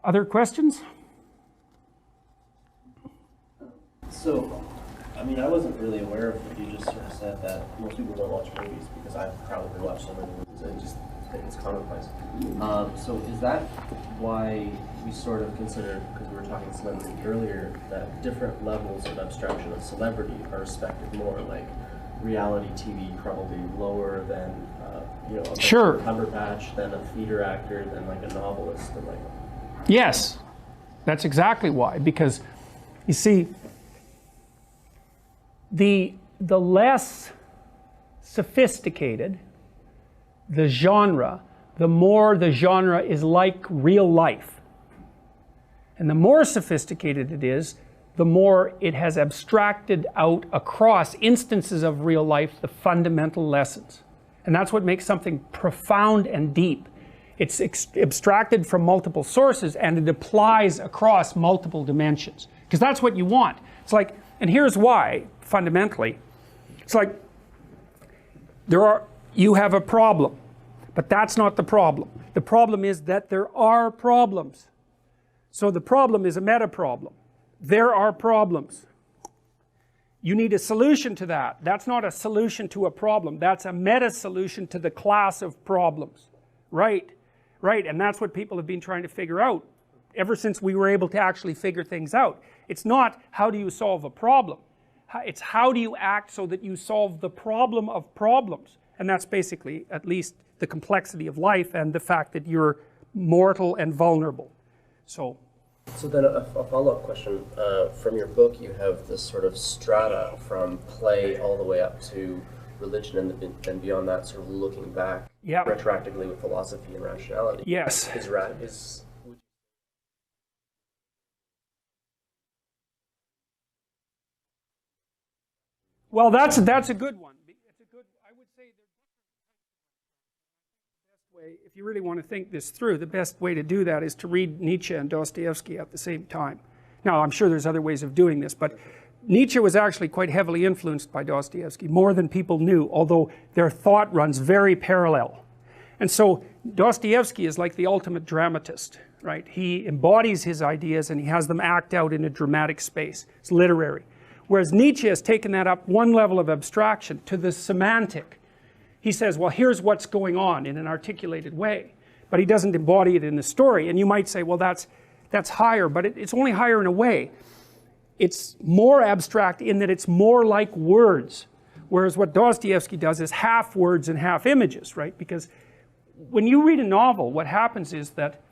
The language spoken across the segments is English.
Other questions? So, I mean, I wasn't really aware of what you just sort of said, that most people don't watch movies, because I've probably watched so many movies, I just think it's commonplace. So is that why we sort of consider, because we were talking celebrity earlier, that different levels of abstraction of celebrity are respected more, like reality TV probably lower than, you know, a Sure. Cumberbatch, than a theater actor, than like a novelist, and like. Yes, that's exactly why. Because you see, the less sophisticated the genre, the more the genre is like real life. And the more sophisticated it is, the more it has abstracted out across instances of real life the fundamental lessons. And that's what makes something profound and deep. It's abstracted from multiple sources and it applies across multiple dimensions. Because that's what you want. It's like, and here's why, fundamentally. It's like, you have a problem, but that's not the problem. The problem is that there are problems. So the problem is a meta problem. There are problems. You need a solution to that. That's not a solution to a problem. That's a meta solution to the class of problems. Right, right, and that's what people have been trying to figure out ever since we were able to actually figure things out. It's not how do you solve a problem. It's how do you act so that you solve the problem of problems. And that's basically, at least, the complexity of life and the fact that you're mortal and vulnerable. So then a follow-up question. From your book, you have this sort of strata from play all the way up to religion, and beyond that, sort of looking back retroactively with philosophy and rationality. Yes. Well, that's a good one. It's a good. I would say the best way, if you really want to think this through, the best way to do that is to read Nietzsche and Dostoevsky at the same time. Now, I'm sure there's other ways of doing this, but Nietzsche was actually quite heavily influenced by Dostoevsky, more than people knew, although their thought runs very parallel. And so Dostoevsky is like the ultimate dramatist, right? He embodies his ideas and he has them act out in a dramatic space. It's literary. Whereas Nietzsche has taken that up one level of abstraction to the semantic. He says, well, here's what's going on in an articulated way. But he doesn't embody it in the story. And you might say, well, that's higher, but it's only higher in a way. It's more abstract in that it's more like words. Whereas what Dostoevsky does is half words and half images, right? Because when you read a novel, what happens is that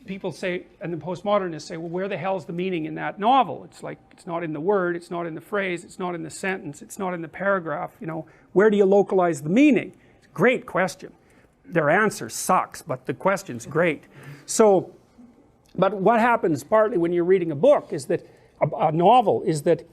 people say, and the postmodernists say, well, where the hell's the meaning in that novel? It's like, it's not in the word, it's not in the phrase, it's not in the sentence, it's not in the paragraph, you know, where do you localize the meaning? It's a great question. Their answer sucks, but the question's great. So, but what happens partly when you're reading a book is that, a novel, is that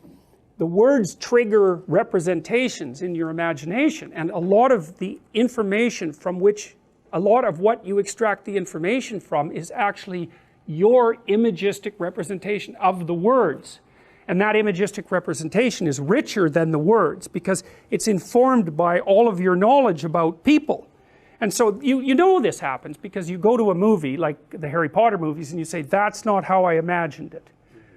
the words trigger representations in your imagination, and a lot of the information from which, a lot of what you extract the information from is actually your imagistic representation of the words. And that imagistic representation is richer than the words because it's informed by all of your knowledge about people. And so you know this happens because you go to a movie like the Harry Potter movies and you say, that's not how I imagined it.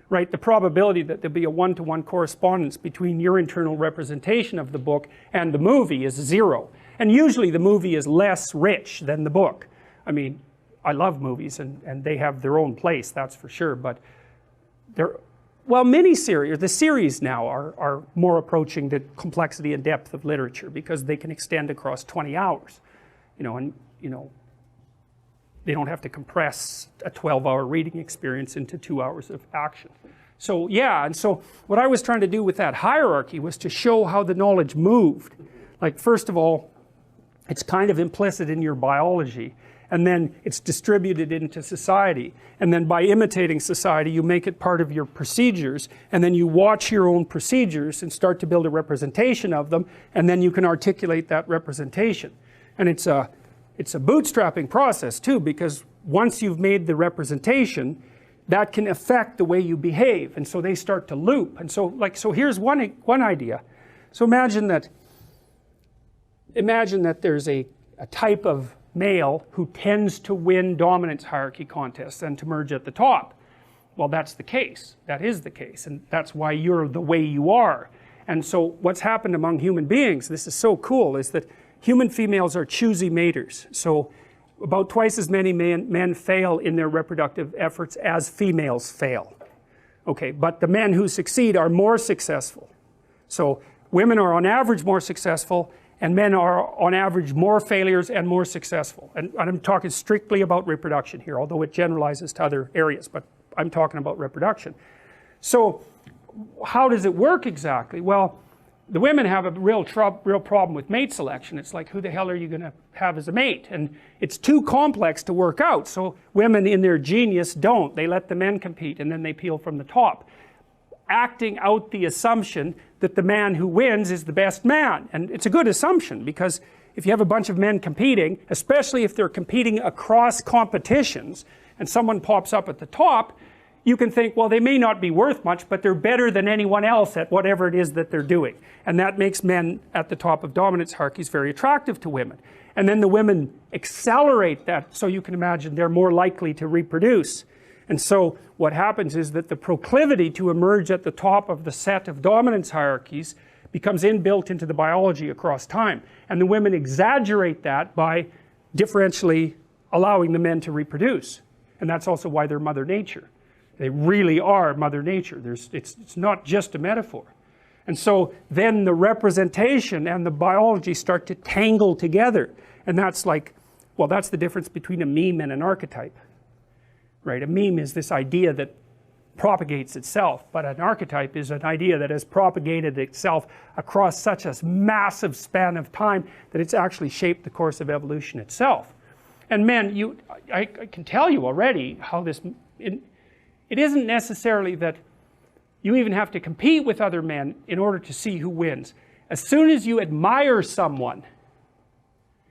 Right? The probability that there'll be a one-to-one correspondence between your internal representation of the book and the movie is zero. And usually the movie is less rich than the book. I mean, I love movies and they have their own place, that's for sure, but well, miniseries, the series now are more approaching the complexity and depth of literature because they can extend across 20 hours. You know, and, you know, they don't have to compress a 12-hour reading experience into 2 hours of action. So, yeah, and so what I was trying to do with that hierarchy was to show how the knowledge moved. Like, first of all, it's kind of implicit in your biology, and then it's distributed into society, and then by imitating society you make it part of your procedures, and then you watch your own procedures and start to build a representation of them, and then you can articulate that representation. And it's a bootstrapping process too, because once you've made the representation, that can affect the way you behave, and so they start to loop. And so, so here's one idea. So imagine that there's a type of male who tends to win dominance hierarchy contests and to merge at the top. Well, that's the case. That is the case, and that's why you're the way you are. And so what's happened among human beings, this is so cool, is that human females are choosy maters. So about twice as many men fail in their reproductive efforts as females fail. Okay, but the men who succeed are more successful. So women are on average more successful, and men are on average more failures and more successful. And I'm talking strictly about reproduction here, although it generalizes to other areas, but I'm talking about reproduction. So how does it work exactly? Well, the women have a real problem with mate selection. It's like, who the hell are you going to have as a mate? And it's too complex to work out. So women in their genius don't. They let the men compete, and then they peel from the top, acting out the assumption that the man who wins is the best man. And it's a good assumption, because if you have a bunch of men competing, especially if they're competing across competitions, and someone pops up at the top, you can think, well, they may not be worth much, but they're better than anyone else at whatever it is that they're doing. And that makes men at the top of dominance hierarchies very attractive to women. And then the women accelerate that, so you can imagine they're more likely to reproduce. And so what happens is that the proclivity to emerge at the top of the set of dominance hierarchies becomes inbuilt into the biology across time. And the women exaggerate that by differentially allowing the men to reproduce. And that's also why they're Mother Nature. They really are Mother Nature. It's not just a metaphor. And so then the representation and the biology start to tangle together. And that's like, well, that's the difference between a meme and an archetype. Right? A meme is this idea that propagates itself, but an archetype is an idea that has propagated itself across such a massive span of time that it's actually shaped the course of evolution itself. And men, I can tell you already how this, it isn't necessarily that you even have to compete with other men in order to see who wins. As soon as you admire someone,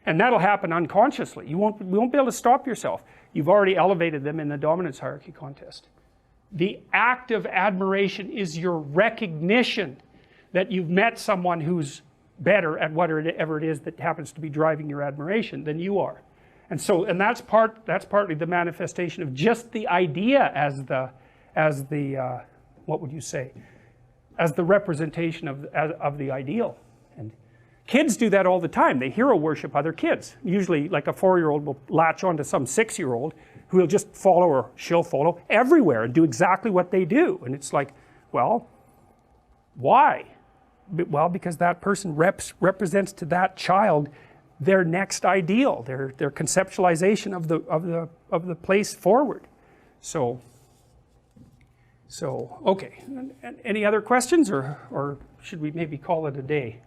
and that'll happen unconsciously, you won't be able to stop yourself. You've already elevated them in the dominance hierarchy contest. The act of admiration is your recognition that you've met someone who's better at whatever it is that happens to be driving your admiration than you are. And so, and that's partly the manifestation of just the idea as the what would you say, as the representation of the ideal. And kids do that all the time. They hero worship other kids. Usually, like a 4-year-old will latch onto some 6-year-old who will just follow, or she'll follow everywhere and do exactly what they do. And it's like, well, why? Well, because that person represents to that child their next ideal, their conceptualization of the place forward. So okay. Any other questions, or should we maybe call it a day?